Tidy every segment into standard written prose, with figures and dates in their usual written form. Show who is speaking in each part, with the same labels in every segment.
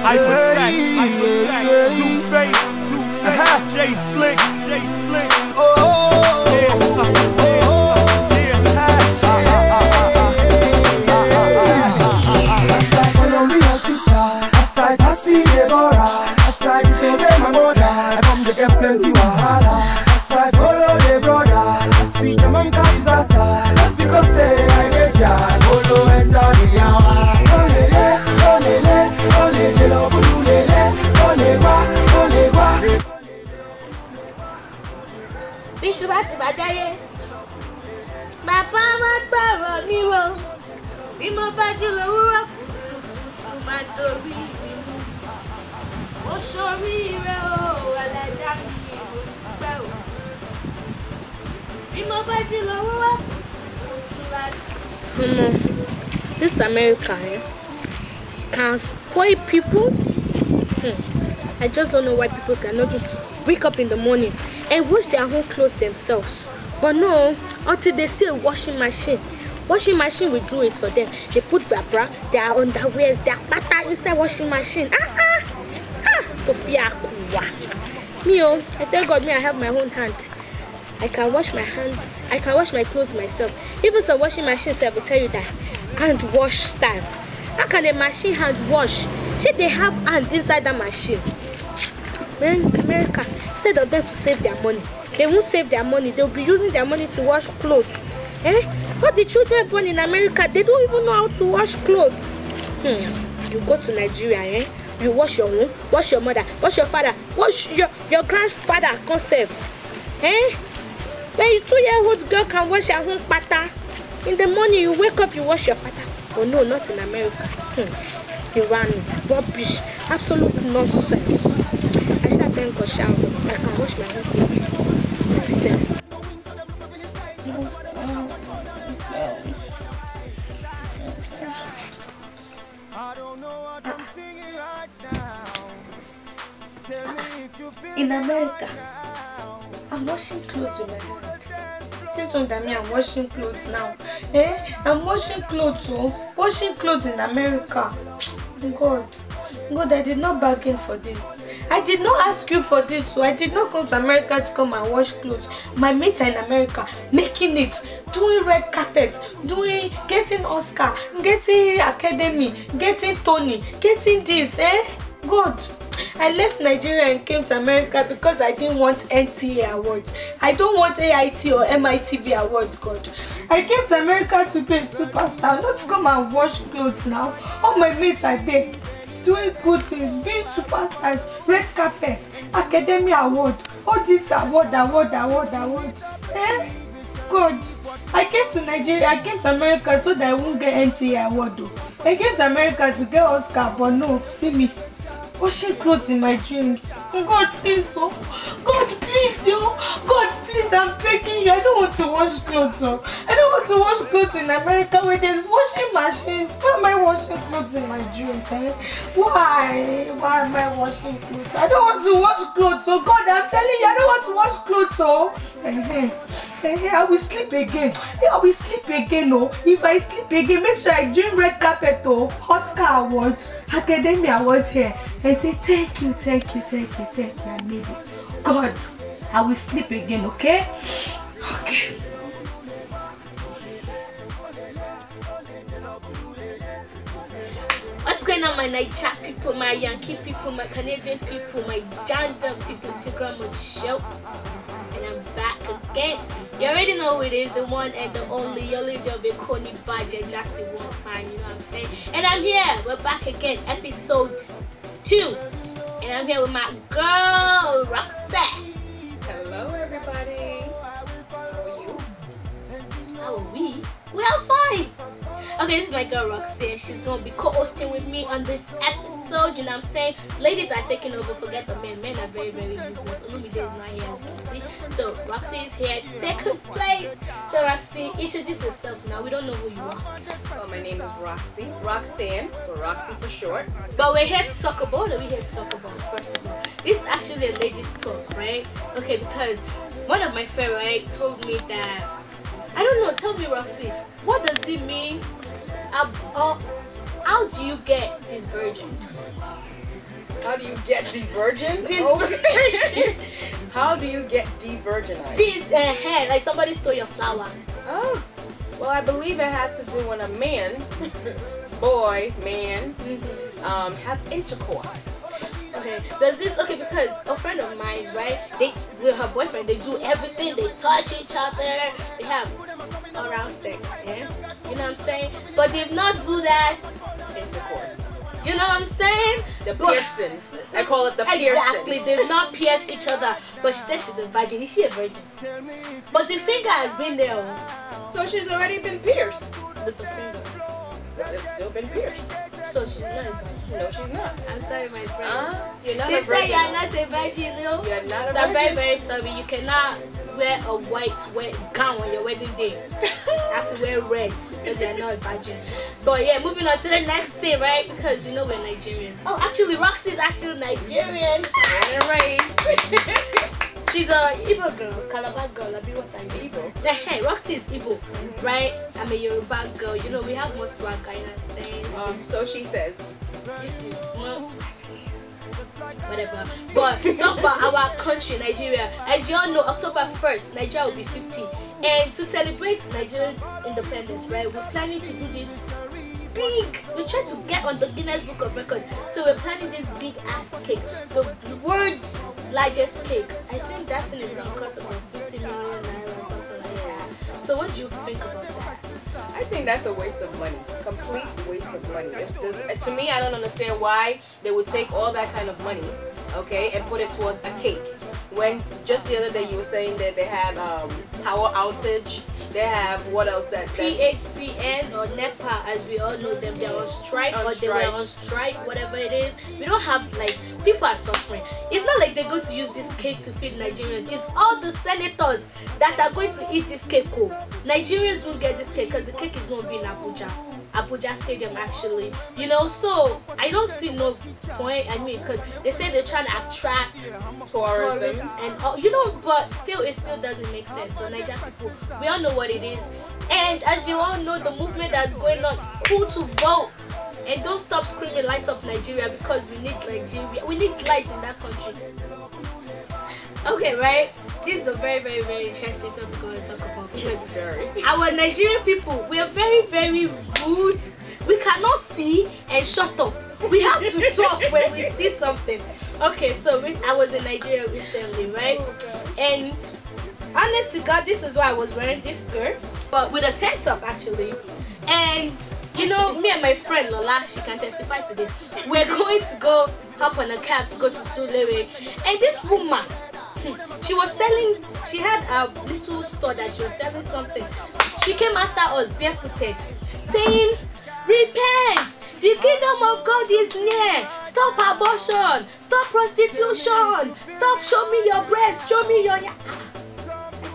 Speaker 1: Hypertech, Two-Face, J-Slick,
Speaker 2: This America can spoil people. I just don't know why people cannot just wake up in the morning and wash their own clothes themselves. But no, until they see a washing machine. Washing machine will do it for them. They put their bra, their underwear, their pata inside washing machine. Me, I tell God, me, I have my own hand. I can wash my hands. I can wash my clothes myself. Even some washing machines, I will tell you that hand wash style. How can a machine hand wash? Should they have hands inside the machine? Man, America, instead of them to save their money, they won't save their money. They'll be using their money to wash clothes. But the children born in America, they don't even know how to wash clothes. You go to Nigeria, you wash your own, wash your mother, wash your father, wash your grandfather concept. When a 2-year-old girl can wash her own pata, in the morning you wake up, you wash your pata. Oh no, not in America. Iran, rubbish, absolute nonsense. I shall thank God, I can wash my own clothes. In America, I'm washing clothes with my hand. This one that me, I'm washing clothes now. I'm washing clothes, washing clothes in America. God, I did not bargain for this. I did not ask you for this, so I did not come to America to come and wash clothes. My mates are in America, making it, doing red carpets, getting Oscar, getting Academy, getting Tony, getting this, God. I left Nigeria and came to America because I didn't want NTA awards. I don't want AIT or MITV awards, God. I came to America to be a superstar, not to come and wash clothes now. All my mates are there, doing good things, being superstars, red carpets, Academy award, all this award. God, I came to Nigeria, I came to America so that I won't get NTA award though. I came to America to get Oscar, but no, see me. Washing clothes in my dreams. God, please, God, please, God, please, I'm begging you. I don't want to wash clothes, I don't want to wash clothes in America where there's washing machines. Why am I washing clothes in my dreams, Why am I washing clothes? I don't want to wash clothes, God, I'm telling you, I don't want to wash clothes, I will sleep again. If I sleep again, make sure I dream red carpet, Oscar awards, Academy awards here, and say thank you, I made it. God, I will sleep again, okay? What's going on, my Nigerian people, my Yankee people, my Canadian people, my Janda people? It's your grandma Show, and I'm back again. You already know who it is, the one and the only. Your little bit Coney Badger, just one time, you know what I'm saying? And I'm here, we're back again, episode 2. And I'm here with my girl, Roxy.
Speaker 3: Hello, everybody. How are you?
Speaker 2: How are we? We are fine. Okay, this is my girl, Roxy, and she's going to be co-hosting with me on this episode, you know what I'm saying? Ladies are taking over, forget the men. Men are very, very useless. Only is not here, as you can see. So, Roxy is here to take her place. So, Roxy, introduce yourself now. We don't know who you are.
Speaker 3: Well, my name is Roxy. Roxanne, or Roxy for short.
Speaker 2: But we're here to talk about, first of all? This is actually a ladies' talk, right? Okay, because one of my friends, right, told me that, I don't know, tell me, Roxy, what does it mean? How do you get this virgin?
Speaker 3: How do you get de-virgin? Okay. How do you get de-virginized?
Speaker 2: This hair, like somebody stole your flower.
Speaker 3: Oh, well, I believe it has to do when a man, man, has intercourse.
Speaker 2: Okay, there's this, because a friend of mine, right, with her boyfriend, they do everything, they touch each other, they have around sex, yeah? You know what I'm saying? But they've not do that
Speaker 3: Intercourse.
Speaker 2: You know what I'm saying?
Speaker 3: The piercing. I call it the piercing.
Speaker 2: Exactly. They've not pierced each other. But she said she's a virgin. Is she a virgin? But the finger has been there.
Speaker 3: So she's already been pierced.
Speaker 2: With the finger.
Speaker 3: It's still been pierced.
Speaker 2: So she's not a virgin.
Speaker 3: No, she's not.
Speaker 2: I'm sorry, my friend.
Speaker 3: You're not
Speaker 2: they
Speaker 3: a virgin.
Speaker 2: say you're not a virgin, you know?
Speaker 3: You're not a
Speaker 2: so I'm
Speaker 3: virgin.
Speaker 2: very, very sorry. You cannot wear a white gown on your wedding day. You have to wear red because you're not a virgin. But yeah, moving on to the next thing, right? Because you know we're Nigerians. Oh, actually, Roxy is actually Nigerian.
Speaker 3: Right.
Speaker 2: She's a Igbo girl, Calabar girl. I'll be what I'm Igbo. Hey, Roxy is Igbo, right? I'm a Yoruba girl. You know, we have more swagger in our things.
Speaker 3: So she says.
Speaker 2: This is more whatever. But talk about our country, Nigeria. As you all know, October 1st, Nigeria will be 50. And to celebrate Nigerian independence, right, we're planning to do this big. We try to get on the Guinness Book of Records. So we're planning this big ass cake. The world's largest cake. I think that thing is going to cost about 50 million naira or something like that. So what do you think about that?
Speaker 3: I think that's a waste of money. Complete waste of money. To me, I don't understand why they would take all that kind of money, okay, and put it towards a cake. When just the other day you were saying that they had power outage, they have what else? That
Speaker 2: PHCN or NEPA, as we all know them, they're on strike they were on strike, whatever it is. We don't have, like, people are suffering. It's not like they're going to use this cake to feed Nigerians. It's all the senators that are going to eat this cake. Nigerians will get this cake because the cake is going to be in Abuja Stadium, actually. You know, so I don't see no point. I mean, because they say they're trying to attract tourists and all, you know, but still, it still doesn't make sense. So Nigerian people, we all know what it is. And as you all know, the movement that's going on, cool to vote. And don't stop screaming lights up Nigeria, because we need Nigeria. We need light in that country. Okay, right? This is a very, very, very interesting topic we're going to talk about. Because our Nigerian people, we are very, very rude. We cannot see and shut up. We have to talk when we see something. Okay, so I was in Nigeria recently, right? And honest to God, this is why I was wearing this skirt, but with a tank top actually. And you know, me and my friend Lola, she can testify to this. We're going to go hop on a cab to go to Sulere, and this woman, she was selling. She had a little store that she was selling something. She came after us barefooted, saying, "Repent! The kingdom of God is near. Stop abortion. Stop prostitution. Stop. Show me your breast. Show me your."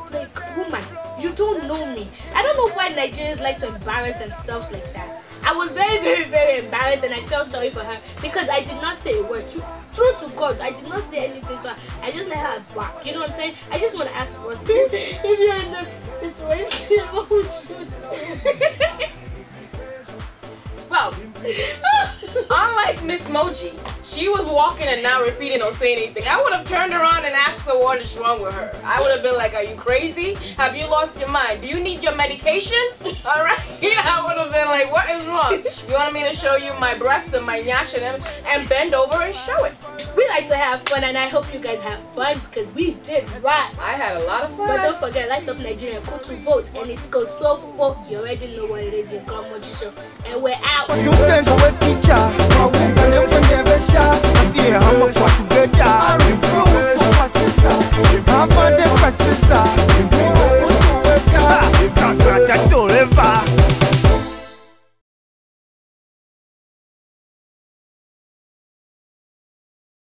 Speaker 2: Like, woman, you don't know me. I don't know why Nigerians like to embarrass themselves like that. I was very, very, very embarrassed, and I felt sorry for her because I did not say a word. True to God, I did not say anything to her. I just let her back. You know what I'm saying? I just want to ask for if you're in that situation, what would you do?
Speaker 3: Well, unlike Miss Mojy, she was walking and not repeating or saying anything. I would have turned around and asked her what is wrong with her. I would have been like, "Are you crazy? Have you lost your mind? Do you need your medication?" All right? I would have been like, "What is wrong? You want me to show you my breast and my nyash and bend over and show it?"
Speaker 2: We like to have fun, and I hope you guys have fun because we did right.
Speaker 3: I had a lot of fun.
Speaker 2: But don't forget, Light Up Nigeria, go to vote, and it goes so full. You already know what it is. You got Mojy Show, and we're out.